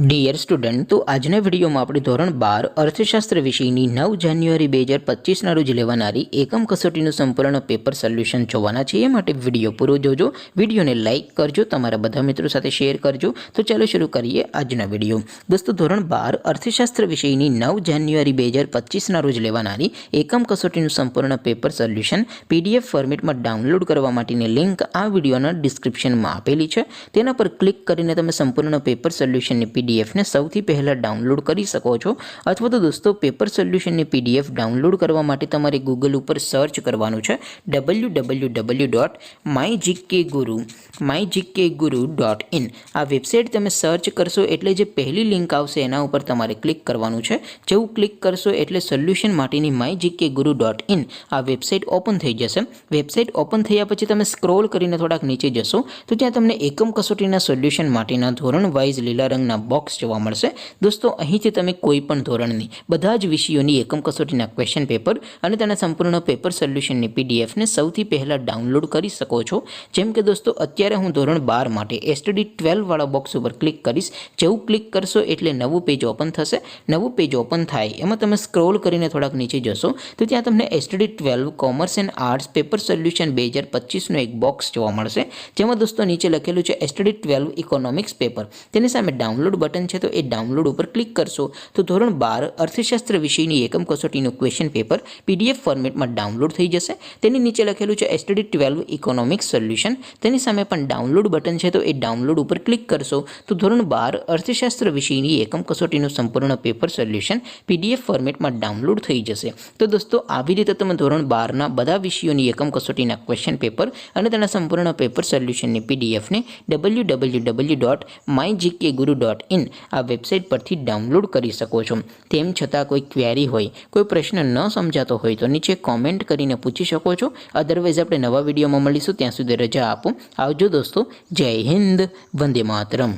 Dear student, તો આજના વિડીયોમાં આપણે ધોરણ 12 અર્થશાસ્ત્ર વિષયની 9 જાન્યુઆરી 2025ના રોજ લેવાનારી એકમ કસોટીનું સંપૂર્ણ પેપર સોલ્યુશન જોવાના છીએ. માટે વિડીયો પૂરો જોજો, વિડીયોને લાઇક કરજો, તમારા બધા મિત્રો સાથે શેર કરજો. તો ચાલો શરૂ કરીએ આજના વિડીયો. દોસ્તો, ધોરણ 12 અર્થશાસ્ત્ર વિષયની 9 જાન્યુઆરી 2025ના રોજ લેવાનારી એકમ કસોટીનું સંપૂર્ણ પેપર સોલ્યુશન PDF ફોર્મેટમાં ડાઉનલોડ કરવા માટેની લિંક આ વિડીયોના ડિસ્ક્રિપ્શનમાં આપેલી છે. તેના પર ક્લિક કરીને તમે સંપૂર્ણ પેપર સોલ્યુશનની PDF ને સૌથી પહેલાં ડાઉનલોડ કરી શકો છો. અથવા તો દોસ્તો, પેપર સોલ્યુશનની PDF ડાઉનલોડ કરવા માટે તમારે ગૂગલ ઉપર સર્ચ કરવાનું છે www.mygkguru.in. આ વેબસાઇટ તમે સર્ચ કરશો એટલે જે પહેલી લિંક આવશે એના ઉપર તમારે ક્લિક કરવાનું છે. જેવું ક્લિક કરશો એટલે સોલ્યુશન માટેની mygkguru.in આ વેબસાઇટ ઓપન થઈ જશે. વેબસાઇટ ઓપન થયા પછી તમે સ્ક્રોલ કરીને થોડાક નીચે જશો તો ત્યાં તમને એકમ કસોટીના સોલ્યુશન માટેના ધોરણ વાઇઝ લીલા રંગના બોક્સ જોવા મળશે. દોસ્તો, અહીંથી તમે કોઈ પણ ધોરણની બધા જ વિષયોની એકમ કસોટીના ક્વેશ્ચન પેપર અને તેના સંપૂર્ણ પેપર સોલ્યુશનની PDF ને સૌથી પહેલાં ડાઉનલોડ કરી શકો છો. જેમ કે દોસ્તો, અત્યારે હું ધોરણ 12 માટે STD 12 વાળા બોક્સ ઉપર ક્લિક કરીશ. જેવું ક્લિક કરશો એટલે નવું પેજ ઓપન થશે. નવું પેજ ઓપન થાય એમાં તમે સ્ક્રોલ કરીને થોડાક નીચે જશો તો ત્યાં તમને STD 12 commerce and arts paper solution 2025નું એક બોક્સ જોવા મળશે. જેમાં દોસ્તો નીચે લખેલું છે STD 12 ઇકોનોમિક્સ પેપર. તેની સામે ડાઉનલોડ બટન છે, તો એ ડાઉનલોડ ઉપર ક્લિક કરશો તો ધોરણ 12 અર્થશાસ્ત્ર વિષયની એકમ કસોટીનું ક્વેશ્ચન પેપર PDF ફોર્મેટમાં ડાઉનલોડ થઈ જશે. તેની નીચે લખેલું છે STD 12 ઇકોનોમિક્સ સોલ્યુશન. તેની સામે પણ ડાઉનલોડ બટન છે, તો એ ડાઉનલોડ ઉપર ક્લિક કરશો તો ધોરણ 12 અર્થશાસ્ત્ર વિષયની એકમ કસોટીનું સંપૂર્ણ પેપર સોલ્યુશન PDF ફોર્મેટમાં ડાઉનલોડ થઈ જશે. તો દોસ્તો, આવી રીતે તમે ધોરણ 12ના બધા વિષયોની એકમ કસોટીના ક્વેશ્ચન પેપર અને તેના સંપૂર્ણ પેપર સોલ્યુશનની PDF ને www.mygkguru.in આ વેબસાઇટ પરથી ડાઉનલોડ કરી શકો છો. તેમ છતાં કોઈ ક્વેરી હોય, કોઈ પ્રશ્ન ન સમજાતો હોય તો નીચે કોમેન્ટ કરીને પૂછી શકો છો. અદરવાઇઝ આપણે નવા વિડીયોમાં મળીશું. ત્યાં સુધી રજા આપો. આવજો દોસ્તો. જય હિન્દ. વંદે માતરમ.